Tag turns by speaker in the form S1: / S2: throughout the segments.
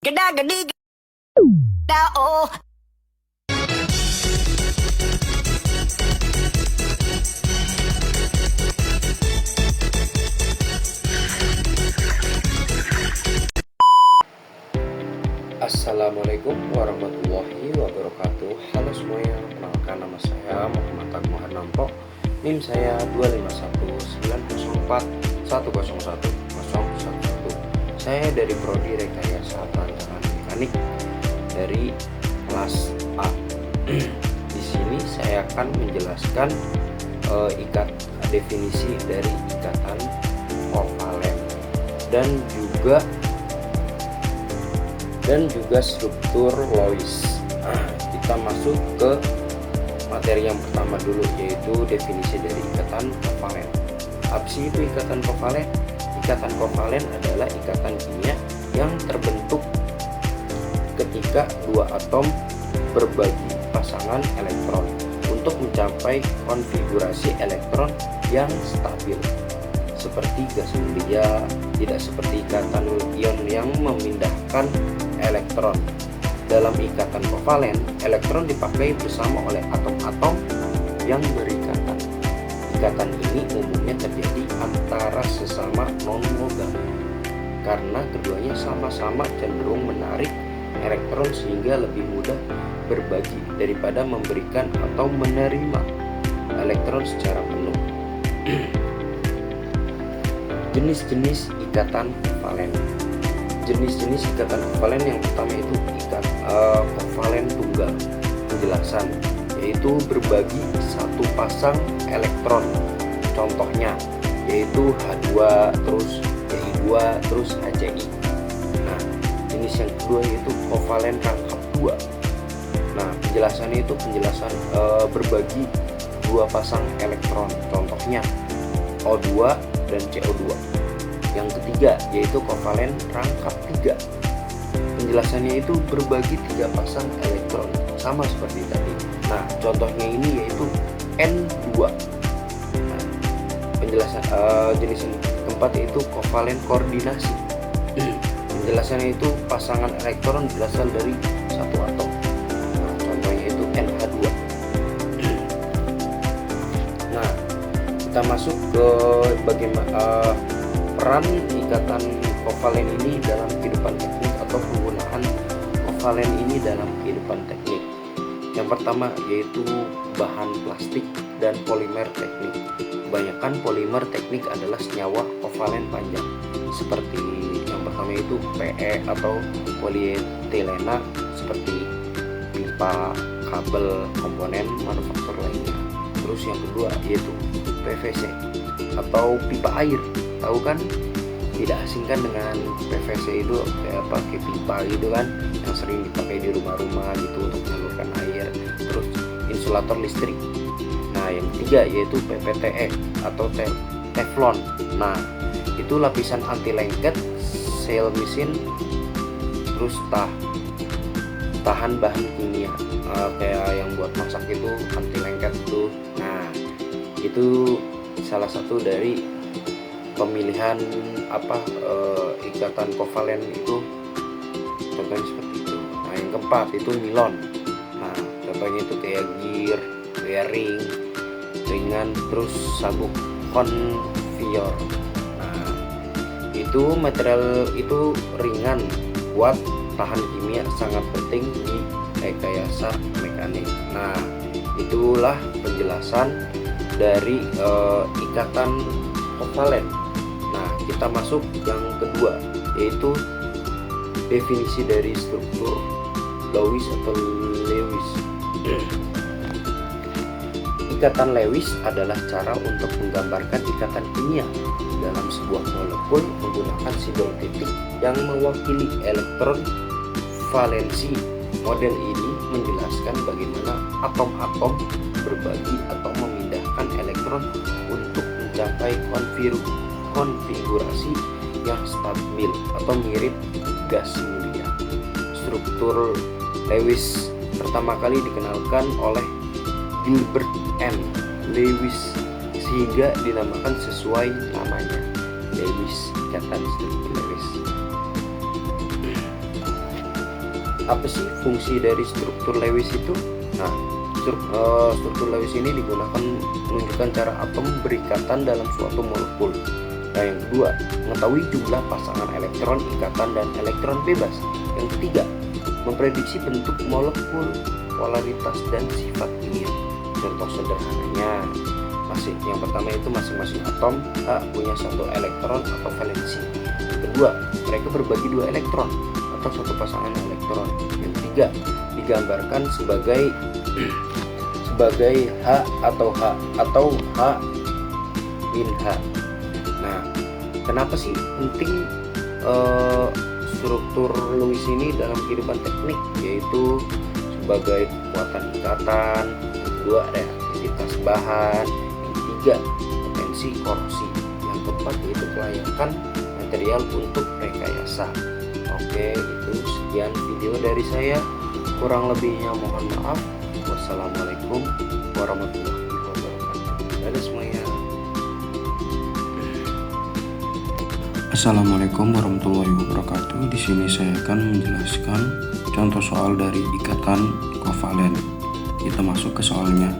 S1: Geda-gedi, oh.
S2: Assalamualaikum warahmatullahi wabarakatuh. Halo semuanya, perkenalkan nama saya Muhammad Agmuh Nampo. NIM saya 25190410111. Saya dari Prodi Rekayasa Perancangan Mekanik dari kelas A. Di sini saya akan menjelaskan definisi dari ikatan kovalen dan juga struktur Lewis. Kita masuk ke materi yang pertama dulu, yaitu definisi dari ikatan kovalen. Apa sih itu ikatan kovalen? Ikatan kovalen adalah ikatan kimia yang terbentuk ketika dua atom berbagi pasangan elektron untuk mencapai konfigurasi elektron yang stabil, seperti gas mulia, tidak seperti ikatan ion yang memindahkan elektron. Dalam ikatan kovalen, elektron dipakai bersama oleh atom-atom yang berikatan. Ikatan ini umumnya terjadi antara sesama non-logam karena keduanya sama-sama cenderung menarik elektron sehingga lebih mudah berbagi daripada memberikan atau menerima elektron secara penuh. Jenis-jenis ikatan kovalen. Jenis-jenis ikatan kovalen yang pertama itu kovalen tunggal. Penjelasan yaitu berbagi satu pasang elektron. Contohnya yaitu H2 terus Ci2 terus HCI. Nah, jenis yang kedua yaitu kovalen rangkap 2. Nah, penjelasannya itu berbagi dua pasang elektron. Contohnya O2 dan CO2. Yang ketiga yaitu kovalen rangkap 3. Penjelasannya itu berbagi 3 pasang elektron, sama seperti tadi. Nah, contohnya ini yaitu N2. Nah, penjelasan jenis yang keempat yaitu kovalen koordinasi. Penjelasannya itu pasangan elektron berasal dari satu atom. Nah, contohnya itu NH2. Nah, kita masuk ke bagaimana peran ikatan kovalen ini dalam kehidupan teknik atau penggunaan kovalen ini dalam kehidupan teknik. Yang pertama yaitu bahan plastik dan polimer teknik. Kebanyakan polimer teknik adalah senyawa kovalen panjang, seperti yang pertama itu PE atau polietilena, seperti pipa, kabel, komponen manufaktur lainnya. Terus yang kedua yaitu PVC atau pipa air. Tahu kan, tidak asing kan dengan PVC itu kayak pakai pipa gitu kan, yang sering dipakai di rumah-rumah gitu untuk menyalurkan air. Terus insulator listrik. Nah, yang ketiga yaitu PPTE atau teflon. Nah, itu lapisan anti lengket sel mesin, terus tahan bahan kimia, kayak yang buat masak itu anti lengket tuh. Nah, itu salah satu dari pemilihan ikatan kovalen itu, contohnya seperti itu. Nah, yang keempat itu nilon. Nah, contohnya itu kayak gear, bearing, ringan, terus sabuk konveyor. Nah, itu material itu ringan, kuat, tahan kimia, sangat penting di rekayasa mekanik. Nah, itulah penjelasan dari ikatan kovalen. Nah, kita masuk yang kedua, yaitu definisi dari struktur Lewis atau Lewis. Ikatan Lewis adalah cara untuk menggambarkan ikatan kimia dalam sebuah molekul menggunakan simbol titik yang mewakili elektron valensi. Model ini menjelaskan bagaimana atom-atom berbagi atau memindahkan elektron untuk mencapai konfigurasi yang stabil atau mirip gas mulia. Struktur Lewis pertama kali dikenalkan oleh Gilbert M. Lewis sehingga dinamakan sesuai namanya, Lewis, ikatan struktur Lewis. apa sih fungsi dari struktur Lewis itu? Nah, struktur Lewis ini digunakan menunjukkan cara atom berikatan dalam suatu molekul. Nah, yang kedua, mengetahui jumlah pasangan elektron ikatan dan elektron bebas. Yang ketiga, memprediksi bentuk molekul, polaritas dan sifat kimia. Contoh sederhananya, yang pertama itu masing-masing atom A punya satu elektron atau valensi. Kedua, mereka berbagi dua elektron atau satu pasangan elektron. Yang ketiga, digambarkan sebagai H atau H min H. Nah, kenapa sih penting struktur Lewis ini dalam kehidupan teknik? Yaitu sebagai kekuatan ikatan, yang kedua reaktivitas bahan, yang ketiga potensi korosi, yang keempat yaitu kelayakan material untuk rekayasa. Oke, itu sekian video dari saya. Kurang lebihnya mohon maaf. Wassalamualaikum warahmatullahi wabarakatuh. Dadah semuanya.
S3: Assalamualaikum warahmatullahi wabarakatuh. Di sini saya akan menjelaskan contoh soal dari ikatan kovalen. Kita masuk ke soalnya,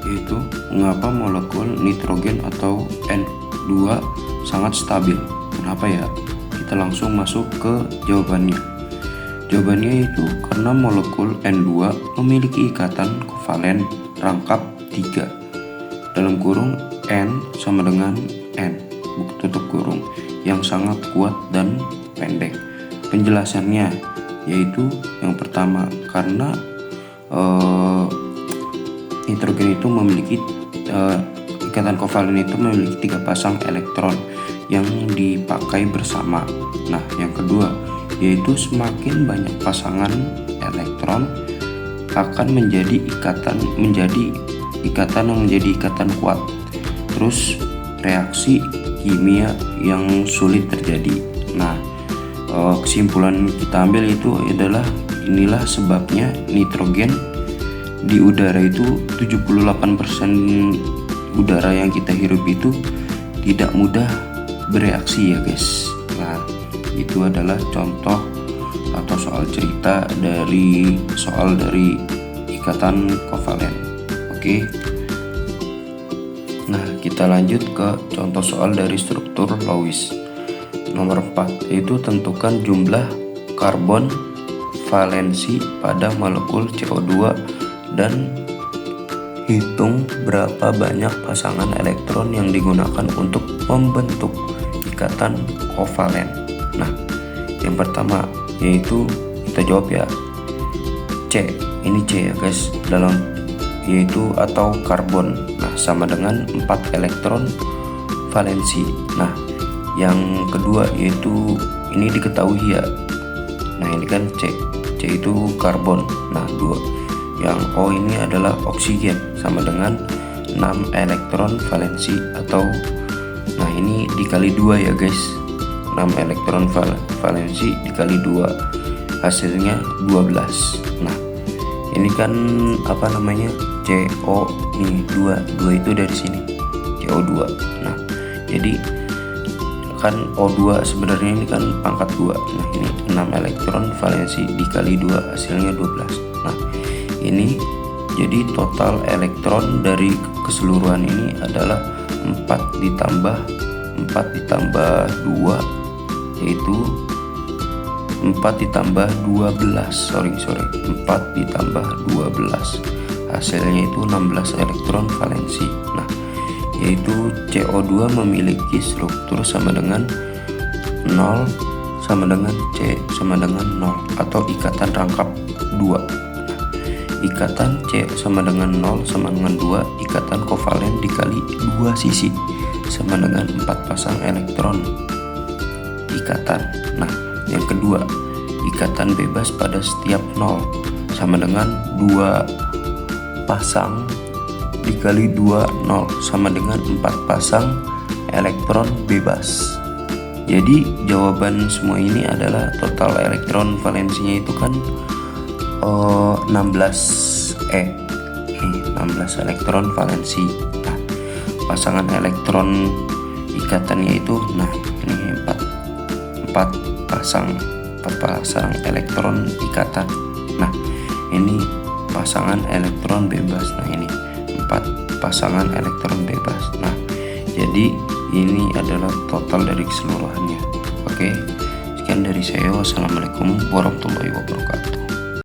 S3: yaitu mengapa molekul nitrogen atau N2 sangat stabil. Kenapa ya? Kita langsung masuk ke jawabannya. Jawabannya itu karena molekul N2 memiliki ikatan kovalen rangkap 3 dalam kurung N sama dengan N tutup kurung yang sangat kuat dan pendek. Penjelasannya yaitu yang pertama, karena nitrogen itu memiliki ikatan kovalen itu memiliki 3 pasang elektron yang dipakai bersama. Nah, yang kedua yaitu semakin banyak pasangan elektron akan menjadi ikatan yang menjadi ikatan kuat. Terus reaksi kimia yang sulit terjadi. Nah, kesimpulan kita ambil itu adalah inilah sebabnya nitrogen di udara itu 78% udara yang kita hirup itu tidak mudah bereaksi ya guys. Nah, itu adalah contoh atau soal cerita dari ikatan kovalen. Oke. Nah, kita lanjut ke contoh soal dari struktur Lewis. Nomor 4, yaitu tentukan jumlah karbon valensi pada molekul CO2 dan hitung berapa banyak pasangan elektron yang digunakan untuk membentuk ikatan kovalen. Nah, yang pertama yaitu kita jawab ya, C. Ini C ya guys, yaitu atau karbon. Nah, sama dengan 4 elektron valensi. Nah, yang kedua yaitu ini diketahui ya. Nah, ini kan C. C itu karbon. Nah, 2. Yang O ini adalah oksigen sama dengan 6 elektron valensi atau nah ini dikali 2 ya guys. 6 elektron valensi dikali 2 hasilnya 12. Nah, ini kan apa namanya, CO nih 2 itu dari sini CO2. Nah, jadi kan O2 sebenarnya ini kan pangkat 2. Nah, ini 6 elektron valensi dikali 2 hasilnya 12. Nah, ini jadi total elektron dari keseluruhan ini adalah 4 ditambah 2 yaitu 4 ditambah 12 4 ditambah 12 hasilnya itu 16 elektron valensi. Nah, yaitu CO2 memiliki struktur sama dengan 0 sama dengan C sama dengan 0 atau ikatan rangkap 2. Nah, ikatan C sama dengan 0 sama dengan 2 ikatan kovalen dikali 2 sisi sama dengan 4 pasang elektron ikatan. Nah, yang kedua, ikatan bebas pada setiap 0 sama dengan 2 pasang dikali 2 0 sama dengan 4 pasang elektron bebas. Jadi jawaban semua ini adalah total elektron valensinya itu kan 16 elektron valensi. Nah, pasangan elektron ikatannya itu nah ini 4 pasang 4 pasang elektron ikatan. Nah, ini pasangan elektron bebas. Nah, ini 4 pasangan elektron bebas. Nah, jadi ini adalah total dari keseluruhannya. Oke, sekian dari saya. Wassalamualaikum warahmatullahi wabarakatuh.